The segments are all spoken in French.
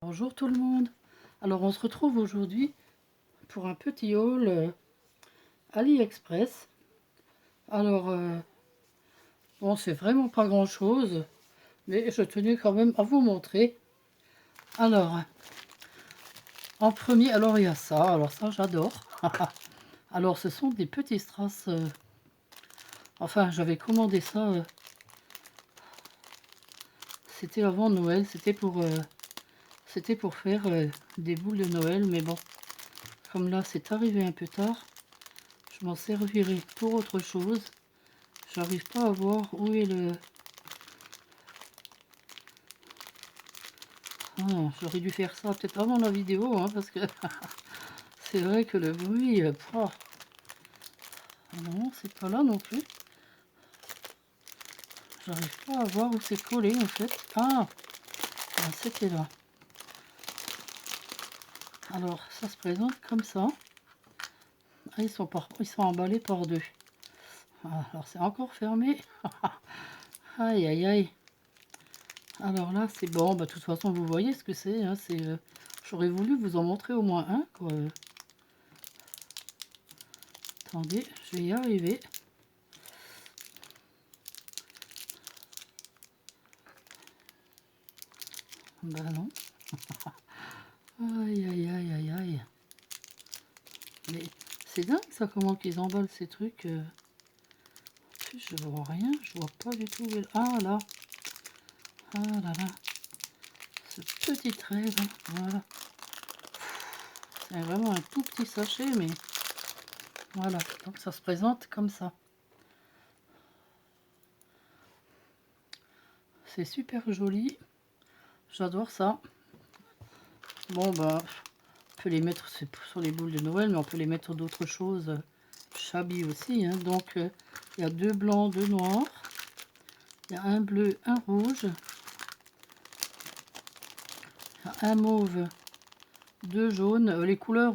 Bonjour tout le monde. Alors on se retrouve aujourd'hui pour un petit haul AliExpress. Alors bon, c'est vraiment pas grand chose, mais je tenais quand même à vous montrer. Alors en premier, alors il y a ça, alors ça j'adore. Alors ce sont des petits strass, enfin j'avais commandé ça, c'était avant Noël, c'était pour faire des boules de Noël, mais bon, comme là c'est arrivé un peu tard, je m'en servirai pour autre chose. J'arrive pas à voir où est le... Ah, j'aurais dû faire ça peut-être avant la vidéo, hein, parce que c'est vrai que le bruit... oh. Non, c'est pas là non plus. J'arrive pas à voir où c'est collé en fait. Ah, c'était là. Alors, ça se présente comme ça. Ah, ils sont emballés par deux. Ah, alors, c'est encore fermé. Aïe, aïe, aïe. Alors là, c'est bon. Bah, de toute façon, vous voyez ce que c'est. Hein, j'aurais voulu vous en montrer au moins un, quoi. Attendez, je vais y arriver. Bah non. Aïe, aïe, aïe, aïe, aïe. Mais c'est dingue ça, comment qu'ils emballent ces trucs. En plus, je vois rien, je vois pas du tout. Ah là, ah là là, ce petit trait là, voilà. C'est vraiment un tout petit sachet, mais voilà. Donc ça se présente comme ça. C'est super joli, j'adore ça. Bon bah, on peut les mettre sur les boules de Noël, mais on peut les mettre sur d'autres choses. Shabby aussi, hein. Donc il y a deux blancs, deux noirs. Il y a un bleu, un rouge. Un mauve, deux jaunes. Les couleurs,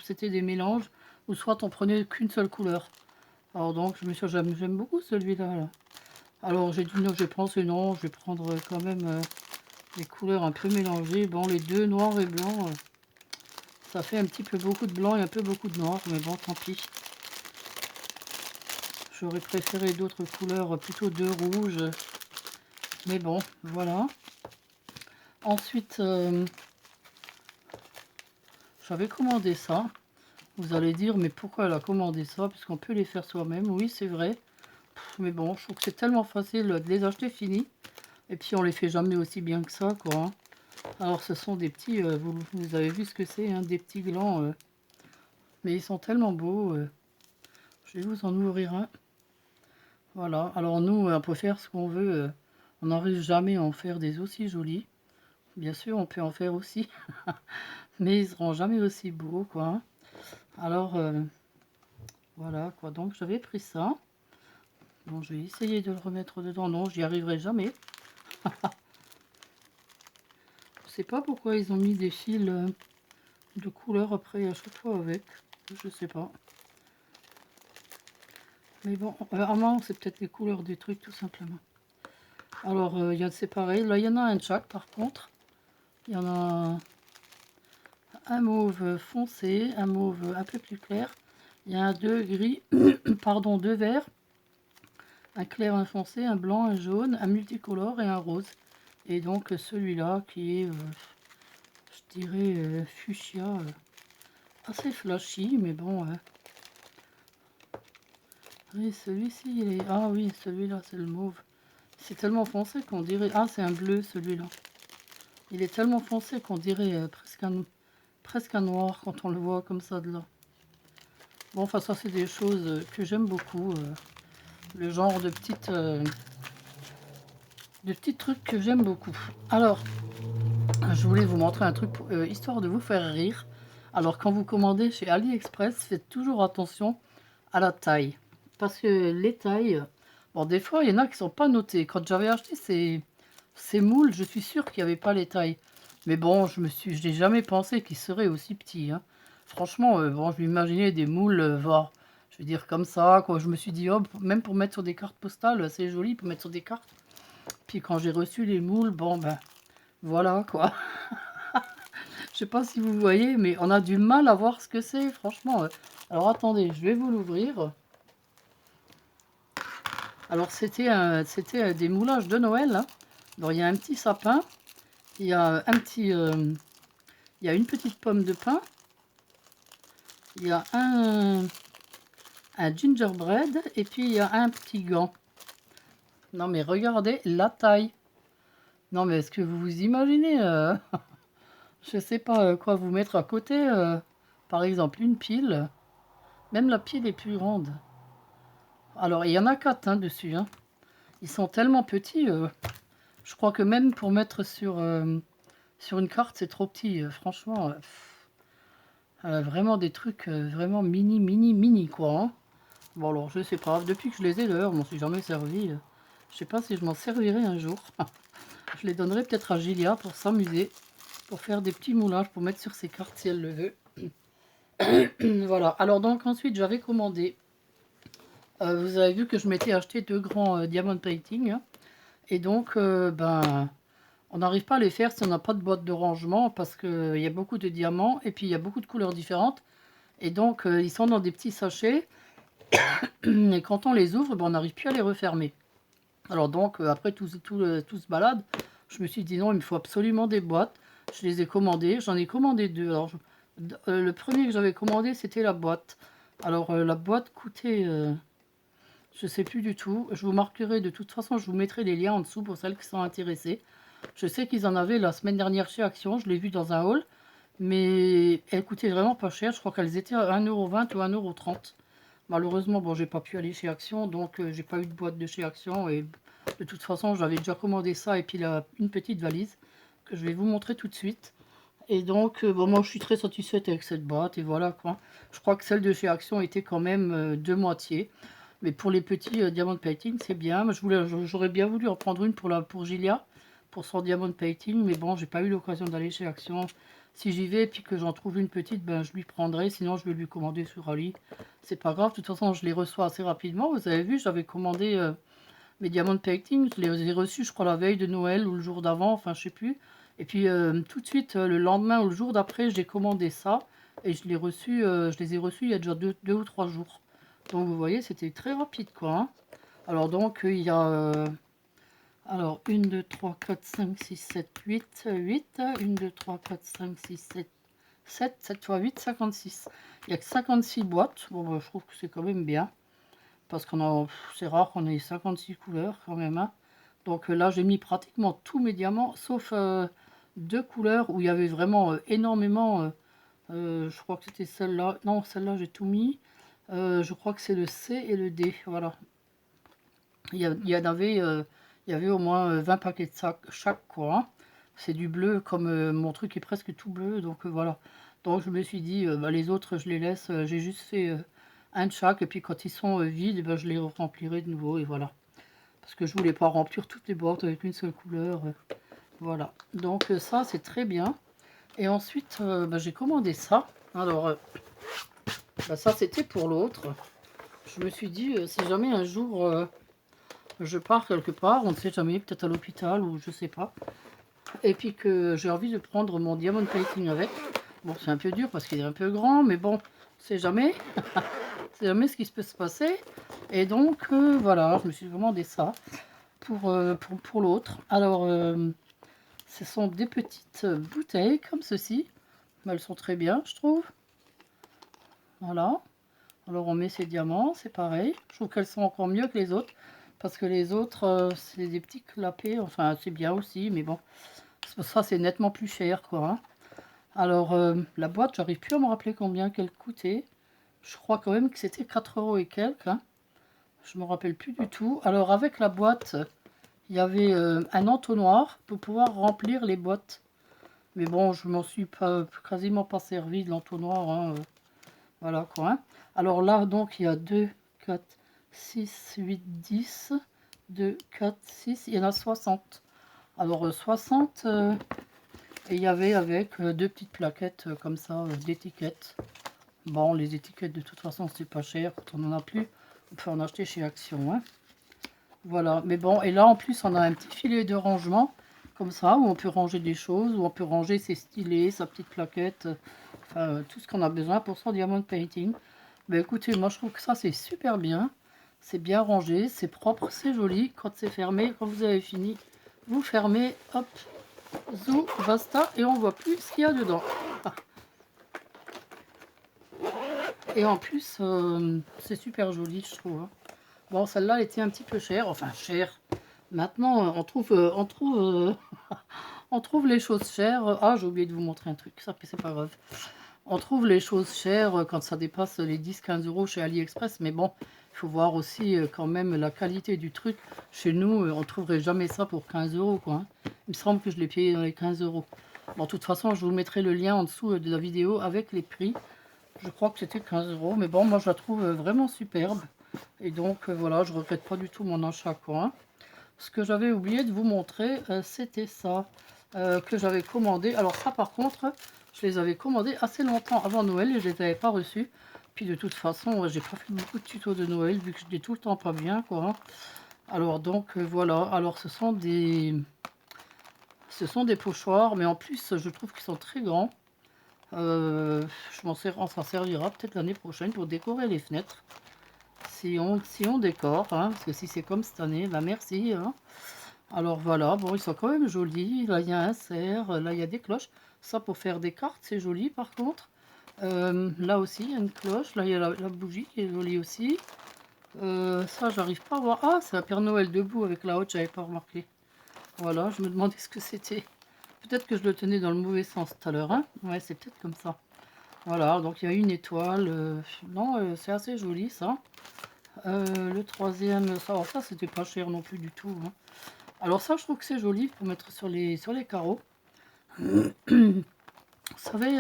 c'était des mélanges, ou soit on prenait qu'une seule couleur. Alors donc, j'aime beaucoup celui-là. Là. Alors j'ai dit non, j'ai pensé non, je vais prendre quand même des couleurs un peu mélangées. Bon, les deux noirs et blancs, ça fait un petit peu beaucoup de blanc et un peu beaucoup de noir, mais bon, tant pis. J'aurais préféré d'autres couleurs, plutôt deux rouges. Mais bon, voilà. Ensuite, j'avais commandé ça. Vous allez dire, mais pourquoi elle a commandé ça? Puisqu'on peut les faire soi-même. Oui, c'est vrai. Mais bon, je trouve que c'est tellement facile de les acheter finis. Et puis, on les fait jamais aussi bien que ça, quoi. Hein. Alors, ce sont des petits... vous avez vu ce que c'est, hein, des petits glands. Mais ils sont tellement beaux. Je vais vous en ouvrir un. Voilà. Alors, nous, on peut faire ce qu'on veut. On n'arrive jamais à en faire des aussi jolis. Bien sûr, on peut en faire aussi. Mais ils seront jamais aussi beaux, quoi. Hein. Alors... voilà quoi, donc j'avais pris ça. Bon, je vais essayer de le remettre dedans. Non, j'y arriverai jamais. Je sais pas pourquoi ils ont mis des fils de couleur après à chaque fois avec. Je sais pas. Mais bon, vraiment, c'est peut-être les couleurs des trucs tout simplement. Alors, c'est pareil. Là, il y en a un de chaque par contre. Il y en a un mauve foncé, un mauve un peu plus clair. Il y a un deux gris, pardon, deux verts. Un clair, un foncé, un blanc, un jaune, un multicolore et un rose. Et donc celui-là qui est, je dirais, fuchsia, assez flashy, mais bon. Oui, celui-ci, il est... Ah oui, celui-là, c'est le mauve. C'est tellement foncé qu'on dirait... Ah, c'est un bleu, celui-là. Il est tellement foncé qu'on dirait presque un noir quand on le voit comme ça de là. Bon, enfin, ça, c'est des choses que j'aime beaucoup. Le genre de petits trucs que j'aime beaucoup. Alors, je voulais vous montrer un truc, histoire de vous faire rire. Alors, quand vous commandez chez AliExpress, faites toujours attention à la taille. Parce que les tailles, bon, des fois, il y en a qui sont pas notées. Quand j'avais acheté ces moules, je suis sûre qu'il n'y avait pas les tailles. Mais bon, je n'ai jamais pensé qu'ils seraient aussi petits. Hein. Franchement, bon, je m'imaginais des moules, voire, je veux dire, comme ça, quoi. Je me suis dit, oh, même pour mettre sur des cartes postales, c'est joli pour mettre sur des cartes. Puis quand j'ai reçu les moules, bon, ben... Voilà quoi. Je sais pas si vous voyez, mais on a du mal à voir ce que c'est, franchement. Alors attendez, je vais vous l'ouvrir. Alors c'était des moulages de Noël, hein. Alors il y a un petit sapin, il y a il y a une petite pomme de pin, il y a un gingerbread et puis il y a un petit gant. Non mais regardez la taille. Non mais est-ce que vous vous imaginez je sais pas quoi vous mettre à côté. Par exemple une pile. Même la pile est plus grande. Alors il y en a 4 hein, dessus. Hein. Ils sont tellement petits. Je crois que même pour mettre sur une carte c'est trop petit. Franchement. Vraiment des trucs vraiment mini mini mini quoi. Hein. Bon alors je sais pas. Depuis que je les ai d'ailleurs, je m'en suis jamais servi. Je sais pas si je m'en servirai un jour. Je les donnerai peut-être à Gilia pour s'amuser. Pour faire des petits moulages pour mettre sur ses cartes si elle le veut. Voilà. Alors donc ensuite j'avais commandé. Vous avez vu que je m'étais acheté 2 grands diamond painting. Hein. Et donc ben on n'arrive pas à les faire si on n'a pas de boîte de rangement parce qu'il y a beaucoup de diamants et puis il y a beaucoup de couleurs différentes. Et donc ils sont dans des petits sachets. Et quand on les ouvre, ben, on n'arrive plus à les refermer. Alors donc après tout ce balade, je me suis dit non, il me faut absolument des boîtes. Je les ai commandées, j'en ai commandé 2. Alors le premier que j'avais commandé c'était la boîte. Alors la boîte coûtait, je sais plus du tout. Je vous marquerai de toute façon, je vous mettrai les liens en dessous pour celles qui sont intéressées. Je sais qu'ils en avaient la semaine dernière chez Action, je l'ai vu dans un haul. Mais elles coûtaient vraiment pas cher, je crois qu'elles étaient à 1,20 € ou 1,30 €. Malheureusement, bon, j'ai pas pu aller chez Action, donc j'ai pas eu de boîte de chez Action. Et de toute façon, j'avais déjà commandé ça et puis là, une petite valise que je vais vous montrer tout de suite. Et donc, bon, moi, je suis très satisfaite avec cette boîte et voilà quoi. Je crois que celle de chez Action était quand même de moitié. Mais pour les petits diamond painting, c'est bien. J'aurais bien voulu en prendre une pour Gilia, pour son diamond painting, mais bon, j'ai pas eu l'occasion d'aller chez Action. Si j'y vais et puis que j'en trouve une petite, ben je lui prendrai. Sinon, je vais lui commander sur Ali. C'est pas grave. De toute façon, je les reçois assez rapidement. Vous avez vu, j'avais commandé mes diamond painting. Je les ai reçus, je crois, la veille de Noël ou le jour d'avant. Enfin, je sais plus. Et puis, tout de suite, le lendemain ou le jour d'après, j'ai commandé ça. Et je les ai reçus il y a déjà 2 ou 3 jours. Donc, vous voyez, c'était très rapide, quoi. Hein. Alors, donc, il y a... alors, 1, 2, 3, 4, 5, 6, 7, 8, 8. 1, 2, 3, 4, 5, 6, 7, 7. 7 fois 8, 56. Il n'y a que 56 boîtes. Bon, bah, je trouve que c'est quand même bien. Parce c'est rare qu'on ait 56 couleurs, quand même. Hein. Donc là, j'ai mis pratiquement tous mes diamants, sauf 2 couleurs où il y avait vraiment énormément. Je crois que c'était celle-là. Non, celle-là, j'ai tout mis. Je crois que c'est le C et le D. Voilà. Il y avait au moins 20 paquets de chaque quoi. Hein. C'est du bleu, comme mon truc est presque tout bleu, donc voilà. Donc je me suis dit, bah, les autres je les laisse, j'ai juste fait un de chaque, et puis quand ils sont vides, bah, je les remplirai de nouveau, et voilà. Parce que je voulais pas remplir toutes les boîtes avec une seule couleur, voilà. Donc ça c'est très bien. Et ensuite, bah, j'ai commandé ça. Alors, bah, ça c'était pour l'autre. Je me suis dit, si jamais un jour je pars quelque part, on ne sait jamais, peut-être à l'hôpital ou je sais pas. Et puis que j'ai envie de prendre mon diamond painting avec. Bon, c'est un peu dur parce qu'il est un peu grand, mais bon, c'est jamais. C'est jamais ce qui peut se passer. Et donc, voilà, je me suis commandé ça pour l'autre. Alors, ce sont des petites bouteilles comme ceci. Elles sont très bien, je trouve. Voilà. Alors, on met ces diamants, c'est pareil. Je trouve qu'elles sont encore mieux que les autres. Parce que les autres, c'est des petits clapets. Enfin, c'est bien aussi, mais bon. Ça, c'est nettement plus cher, quoi. Hein. Alors, la boîte, j'arrive plus à me rappeler combien qu'elle coûtait. Je crois quand même que c'était 4 € et quelques. Hein. Je me rappelle plus du tout. Alors, avec la boîte, il y avait un entonnoir pour pouvoir remplir les boîtes. Mais bon, je m'en suis quasiment pas servi de l'entonnoir. Hein. Voilà, quoi. Hein. Alors là, donc, il y a 2, 4, 6, 8, 10. 2, 4, 6. Il y en a 60. Alors, 60... et il y avait avec 2 petites plaquettes comme ça, d'étiquettes. Bon, les étiquettes de toute façon c'est pas cher, quand on n'en a plus, on peut en acheter chez Action. Hein. Voilà, mais bon, et là en plus on a un petit filet de rangement comme ça, où on peut ranger des choses, où on peut ranger ses stylets, sa petite plaquette, enfin tout ce qu'on a besoin pour son diamond painting. Ben écoutez, moi je trouve que ça c'est super bien, c'est bien rangé, c'est propre, c'est joli. Quand c'est fermé, quand vous avez fini, vous fermez, hop, zou, basta, et on voit plus ce qu'il y a dedans. Et en plus, c'est super joli, je trouve, hein. Bon, celle-là, elle était un petit peu chère, enfin chère. Maintenant, on trouve les choses chères. Ah, j'ai oublié de vous montrer un truc, ça, c'est pas grave. On trouve les choses chères quand ça dépasse les 10-15 euros chez AliExpress, mais bon, il faut voir aussi quand même la qualité du truc. Chez nous, on ne trouverait jamais ça pour 15 euros, quoi, hein. Il me semble que je l'ai payé dans les 15 euros. Bon, de toute façon, je vous mettrai le lien en dessous de la vidéo avec les prix. Je crois que c'était 15 euros, mais bon, moi je la trouve vraiment superbe. Et donc voilà, je regrette pas du tout mon achat, quoi, hein. Ce que j'avais oublié de vous montrer, c'était ça que j'avais commandé. Alors ça, par contre, je les avais commandés assez longtemps avant Noël et je les avais pas reçus. Puis de toute façon, j'ai pas fait beaucoup de tutos de Noël vu que je n'ai tout le temps pas bien, quoi, hein. Alors donc voilà. Alors ce sont des pochoirs, mais en plus je trouve qu'ils sont très grands. On s'en servira peut-être l'année prochaine pour décorer les fenêtres. Si on décore, hein, parce que si c'est comme cette année, bah merci, hein. Alors voilà, bon, ils sont quand même jolis. Là, il y a un cerf, là, il y a des cloches. Ça, pour faire des cartes, c'est joli par contre. Là aussi, il y a une cloche. Là, il y a la bougie qui est jolie aussi. Ça, j'arrive pas à voir. Ah, c'est un Père Noël debout avec la haute, j'avais pas remarqué. Voilà, je me demandais ce que c'était. Peut-être que je le tenais dans le mauvais sens tout à l'heure, hein. Ouais, c'est peut-être comme ça. Voilà, donc il y a une étoile. Non, c'est assez joli ça. Le troisième, ça c'était pas cher non plus du tout, hein. Alors ça, je trouve que c'est joli pour mettre sur les carreaux. Vous savez,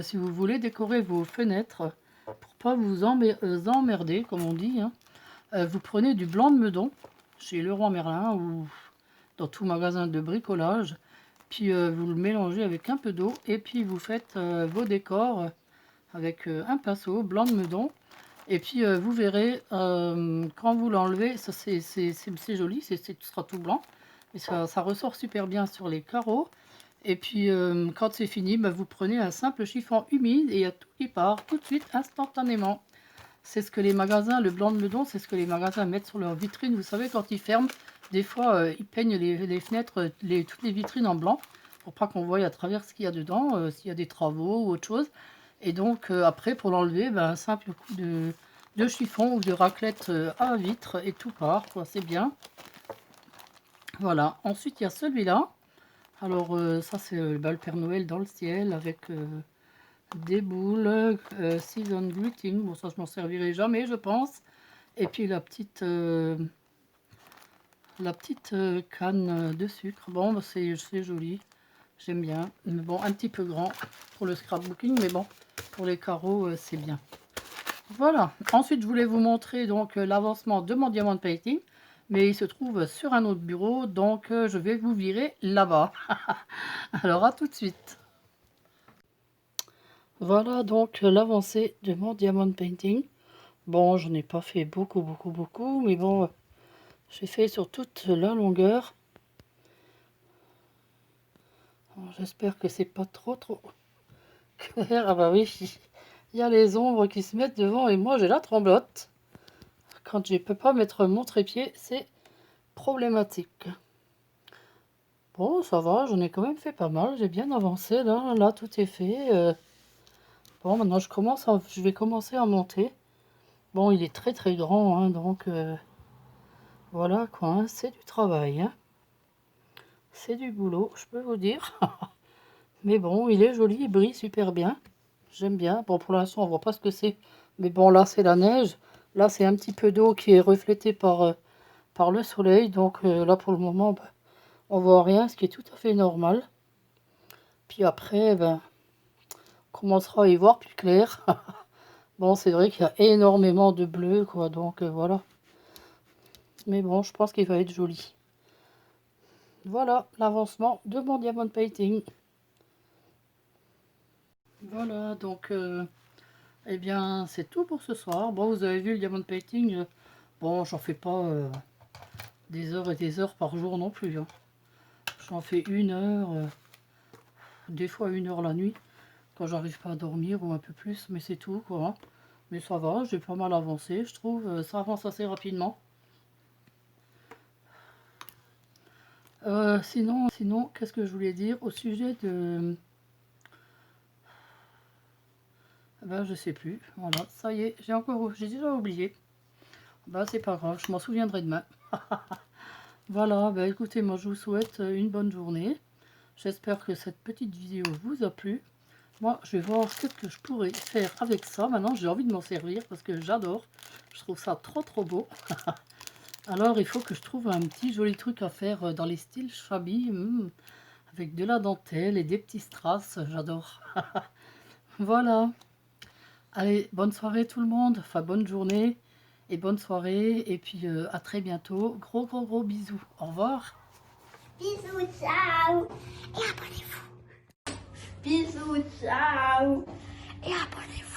si vous voulez décorer vos fenêtres, pour pas vous emmerder, comme on dit, hein, vous prenez du blanc de Meudon chez Leroy Merlin ou dans tout magasin de bricolage. Puis vous le mélangez avec un peu d'eau et puis vous faites vos décors avec un pinceau blanc de Meudon. Et puis vous verrez, quand vous l'enlevez, ça c'est joli, ce sera tout blanc. Et ça ressort super bien sur les carreaux. Et puis quand c'est fini, bah, vous prenez un simple chiffon humide et il y a tout qui part tout de suite, instantanément. C'est ce que les magasins, le blanc de Meudon, c'est ce que les magasins mettent sur leur vitrine. Vous savez, quand ils ferment, des fois ils peignent les fenêtres, toutes les vitrines en blanc, pour pas qu'on voie à travers ce qu'il y a dedans, s'il y a des travaux ou autre chose. Et donc après, pour l'enlever, ben, un simple coup de chiffon ou de raclette à vitre et tout part, quoi, c'est bien. Voilà, ensuite il y a celui-là. Alors ça c'est le Père Noël dans le ciel avec des boules, season greeting. Bon, ça je m'en servirai jamais, je pense. Et puis la petite canne de sucre. Bon, bah, c'est joli, j'aime bien. Mais bon, un petit peu grand pour le scrapbooking, mais bon, pour les carreaux, c'est bien. Voilà. Ensuite, je voulais vous montrer donc l'avancement de mon diamond painting, mais il se trouve sur un autre bureau, donc je vais vous virer là-bas. Alors, à tout de suite. Voilà donc l'avancée de mon diamond painting. Bon, je n'ai pas fait beaucoup, mais bon, j'ai fait sur toute la longueur. J'espère que c'est pas trop clair. Ah bah oui, il y a les ombres qui se mettent devant et moi j'ai la tremblote. Quand je ne peux pas mettre mon trépied, c'est problématique. Bon, ça va, j'en ai quand même fait pas mal. J'ai bien avancé là. Là, tout est fait. Bon, maintenant je vais commencer à monter. Bon, il est très grand, hein, donc voilà quoi, hein, c'est du travail, hein. C'est du boulot, je peux vous dire. Mais bon, il est joli, il brille super bien. J'aime bien. Bon, pour l'instant, on voit pas ce que c'est. Mais bon, là, c'est la neige. Là, c'est un petit peu d'eau qui est reflétée par le soleil. Donc là, pour le moment, bah, on voit rien, ce qui est tout à fait normal. Puis après, ben, on commencera à y voir plus clair. Bon, c'est vrai qu'il y a énormément de bleu, quoi. Donc voilà. Mais bon, je pense qu'il va être joli. Voilà l'avancement de mon diamond painting. Voilà, donc eh bien, c'est tout pour ce soir. Bon, vous avez vu le diamond painting. Bon, j'en fais pas des heures et des heures par jour non plus, hein. J'en fais 1 heure, des fois 1 heure la nuit, quand j'arrive pas à dormir ou un peu plus, mais c'est tout quoi. Mais ça va, j'ai pas mal avancé, je trouve, ça avance assez rapidement. Sinon, qu'est-ce que je voulais dire au sujet de... Ben, je sais plus, voilà, ça y est, j'ai déjà oublié. Ben, c'est pas grave, je m'en souviendrai demain. Voilà, ben écoutez, moi je vous souhaite une bonne journée. J'espère que cette petite vidéo vous a plu. Moi, je vais voir ce que je pourrais faire avec ça. Maintenant, j'ai envie de m'en servir parce que j'adore. Je trouve ça trop beau. Alors, il faut que je trouve un petit joli truc à faire dans les styles shabby. Avec de la dentelle et des petits strass. J'adore. Voilà. Allez, bonne soirée tout le monde. Enfin, bonne journée et bonne soirée. Et puis, à très bientôt. Gros bisous. Au revoir. Bisous, ciao. Et abonnez-vous. Bisous, ciao. Et abonnez-vous.